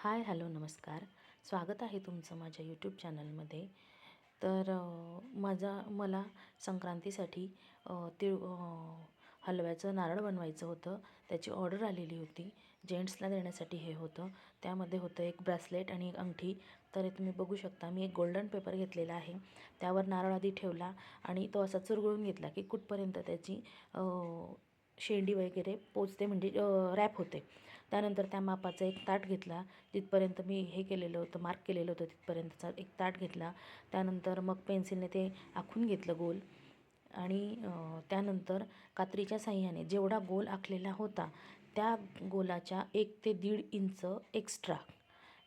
हाय, hello, नमस्कार. स्वागत आहे तुमचं माझ्या यूट्यूब चॅनलमध्ये. मला संक्रांतीसाठी हलव्याचं नारळ बनवायचं होतं. त्याची ऑर्डर आलेली होती. जेंट्सला देण्यासाठी हे होतं. त्यामध्ये होतं एक ब्रेसलेट आणि एक अंगठी. तर तुम्ही बघू शकता, मी एक गोल्डन पेपर घेतलेला आहे. त्यावर नारळ आधी ठेवला आणि तो असा चुरगळून घेतला की कुठपर्यंत त्याची शेंडी वगैरे पोचते, म्हणजे रॅप होते. त्यानंतर त्या मापाचा एक ताट घेतला. जिथपर्यंत मी हे केलेलं होतं, मार्क केलेलं होतं, तिथपर्यंतचा एक ताट घेतला. त्यानंतर मग पेन्सिलने ते आखून घेतलं गोल. आणि त्यानंतर कात्रीच्या साहाय्याने जेवढा गोल आखलेला होता त्या गोलाच्या 1 ते 1.5 इंच एक्स्ट्रा,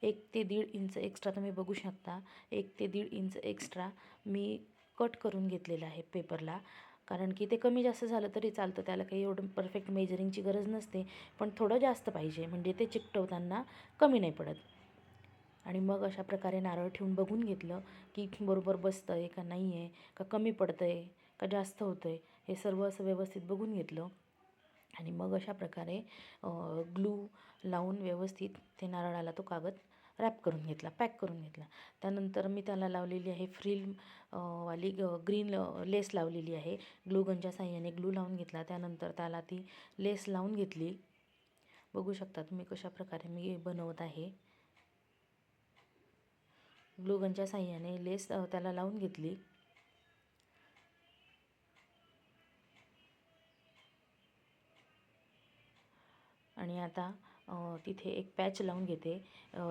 1 ते 1.5 इंच एक्स्ट्रा तुम्ही बघू शकता. 1 ते 1.5 इंच एक्स्ट्रा मी कट करून घेतलेलं आहे पेपरला. कारण की ते कमी जास्त झालं तरी चालतं, त्याला काही एवढं परफेक्ट मेजरिंगची गरज नसते. पण थोडं जास्त पाहिजे, म्हणजे ते चिकटवताना कमी नाही पडत. आणि मग अशा प्रकारे नारळ ठेवून बघून घेतलं की बरोबर बसतं आहे का नाही आहे, का कमी पडतं आहे, का जास्त होतं आहे, हे सर्व असं व्यवस्थित बघून घेतलं. आणि मग अशा प्रकारे ग्लू लावून व्यवस्थित ते नारळाला तो कागद रॅप करून घेतला, पॅक करून घेतला. त्यानंतर मी त्याला लावलेली आहे फ्रिल वाली ग्रीन लेस लावलेली आहे. ग्लू गनच्या साहाय्याने ग्लू लावून घेतला. त्यानंतर त्याला ती लेस लावून घेतली. बघू शकता तुम्ही कशा प्रकारे मी बनवत आहे. ग्लू गनच्या साहाय्याने लेस त्याला लावून घेतली. आणि आता तिथे एक पॅच लावून घेते.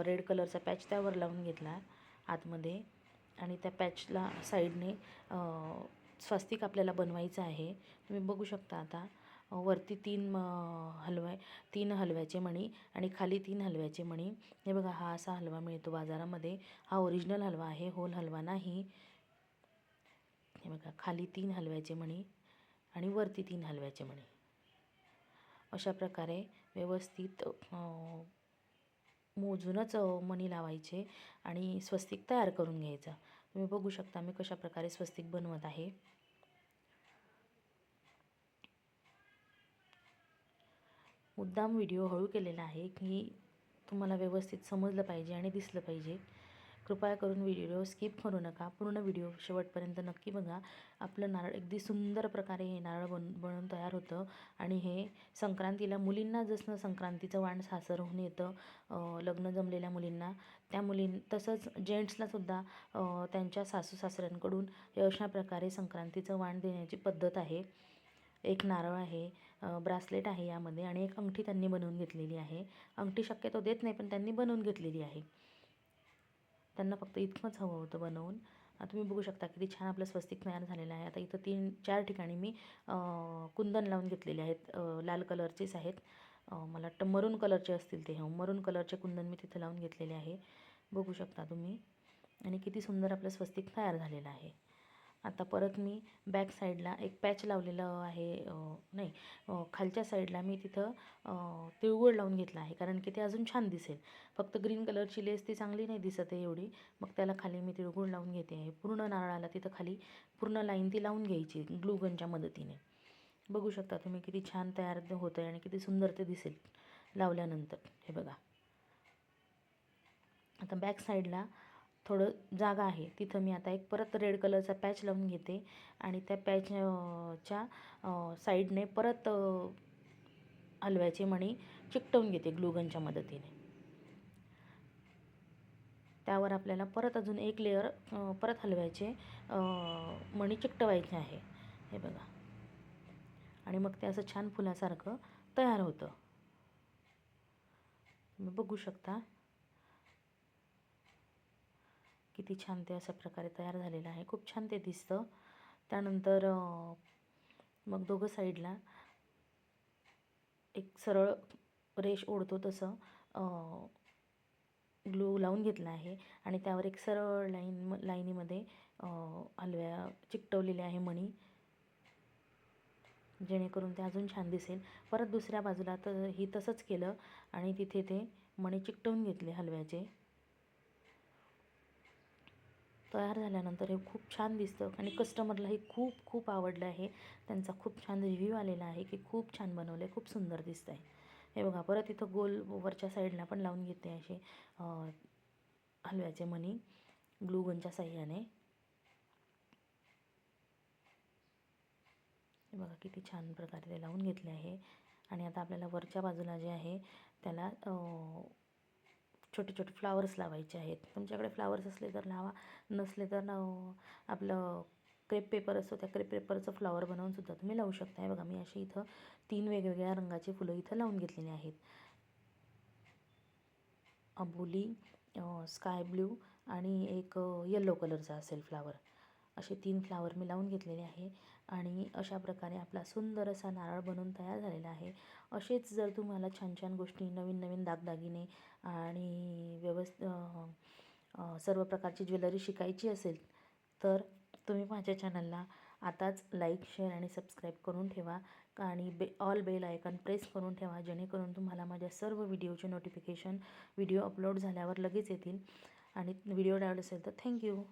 रेड कलरचा पॅच त्यावर लावून घेतला आतमध्ये. आणि त्या पॅचला साईडने स्वस्तिक आपल्याला बनवायचं आहे. तुम्ही बघू शकता आता वरती 3 हलव्याचे मणी आणि खाली 3 हलव्याचे मणी. हे बघा, हा असा हलवा मिळतो बाजारामध्ये. हा ओरिजिनल हलवा आहे, होल हलवा नाही. हे बघा, खाली 3 हलव्याचे मणी आणि वरती 3 हलव्याचे मणी. अशा प्रकारे व्यवस्थित मोजूनच मणी लावायचे आणि स्वस्तिक तयार करून घ्यायचा. तुम्ही बघू शकता मी कशा प्रकारे स्वस्तिक बनवत आहे. मुद्दाम व्हिडिओ हळू केलेला आहे की तुम्हाला व्यवस्थित समजलं पाहिजे आणि दिसलं पाहिजे. कृपया करून व्हिडिओ स्किप करू नका, पूर्ण व्हिडिओ शेवटपर्यंत नक्की बघा. आपलं नारळ अगदी सुंदर प्रकारे हे नारळ बनवून तयार होतं. आणि हे संक्रांतीला मुलींना जसं संक्रांतीचं वाण सासरहून येतं लग्न जमलेल्या मुलींना, तसंच जेंट्सलासुद्धा त्यांच्या सासू सासऱ्यांकडून अशा प्रकारे संक्रांतीचं वाण देण्याची पद्धत आहे. एक नारळ आहे, ब्रासलेट आहे यामध्ये, आणि एक अंगठी त्यांनी बनवून घेतलेली आहे. अंगठी शक्यतो देत नाही, पण त्यांनी बनवून घेतलेली आहे. त्यांना फक्त इतकंच हवं होतं बनवून. तुम्ही बघू शकता किती छान आपलं स्वस्तिक तयार झालेलं आहे. आता इथं 3-4 ठिकाणी मी कुंदन लावून घेतलेले आहेत. लाल कलरचेच आहेत, मला वाटतं मरून कलरचे असतील ते. मरून कलरचे कुंदन मी तिथे लावून घेतलेले आहे, बघू शकता तुम्ही. आणि किती सुंदर आपलं स्वस्तिक तयार झालेलं आहे. आता परत मी बॅक साईडला एक पॅच लावलेलं आहे. खालच्या साईडला मी तिथं तिळगुळ लावून घेतला आहे, कारण की ते अजून छान दिसेल. फक्त ग्रीन कलरची लेस ती चांगली नाही दिसत आहे एवढी. मग त्याला खाली मी तिळगुळ लावून घेते आहे. पूर्ण नारळाला तिथं खाली पूर्ण लाईन ती लावून घ्यायची ग्लू गनच्या मदतीने. बघू शकता तुम्ही किती छान तयार होतं आहे आणि किती सुंदर ते दिसेल लावल्यानंतर. हे बघा, आता बॅक साईडला थोडं जागा आहे, तिथं मी आता एक परत रेड कलरचा पॅच लावून घेते. आणि त्या पॅचच्या साईडने परत हलव्याचे मणी चिकटवून घेते ग्लूगनच्या मदतीने. त्यावर आपल्याला परत अजून एक लेअर परत हलव्याचे मणी चिकटवायचे आहे. हे बघा, आणि मग ते असं छान फुलासारखं तयार होतं. तुम्ही बघू शकता किती छान ते अशा प्रकारे तयार झालेलं आहे. खूप छान ते दिसतं. त्यानंतर मग दोघं साईडला एक सरळ रेष ओढतो तसं ग्लू लावून घेतला आहे. आणि त्यावर एक सरळ लाईनीमध्ये हलव्या चिकटवलेले आहे मणी, जेणेकरून ते अजून छान दिसेल. परत दुसऱ्या बाजूला ही तसंच केलं आणि तिथे ते मणी चिकटवून घेतले हलव्याचे. तयार झाल्यानंतर हे खूप छान दिसतं आणि कस्टमरलाही खूप खूप आवडलं आहे. त्यांचा खूप छान रिव्ह्यू आलेला आहे की खूप छान बनवलं आहे, खूप सुंदर दिसतं आहे. हे बघा परत इथं गोल वरच्या साईडला पण लावून घेते असे हलव्याचे मणी ग्लू गनच्या साह्याने. हे बघा किती छान प्रकारे ते लावून घेतले आहे. आणि आता आपल्याला वरच्या बाजूला जे आहे त्याला छोटे छोटे फ्लावर्स लावायचे आहेत. तुमच्याकडे फ्लावर्स असले तर लावा, नसले तर आपलं क्रेप पेपर असतो त्या क्रेप पेपरचं फ्लॉवर बनवून सुद्धा तुम्ही लावू शकता. हे बघा मी अशी इथं 3 वेगवेगळ्या रंगाची फुलं इथं लावून घेतलेली आहेत. अबोली, स्काय ब्ल्यू आणि एक येलो कलरचा असेल फ्लावर, असे 3 फ्लावर मी लावून घेतलेले आहे. आणि अशा प्रकारे आपला सुंदर असा नारळ बनवून तयार झालेला आहे. असेच जर तुम्हाला छान छान गोष्टी, नवीन नवीन दागदागिने आणि सर्व प्रकारची ज्वेलरी शिकायची असेल तर तुम्ही माझ्या चॅनलला आताच लाईक, शेअर आणि सबस्क्राईब करून ठेवा आणि ऑल बेल आयकॉन प्रेस करून ठेवा, जेणेकरून तुम्हाला माझ्या सर्व व्हिडिओचे नोटिफिकेशन व्हिडिओ अपलोड झाल्यावर लगेच येतील. आणि व्हिडिओ आवडला असेल तर थँक्यू.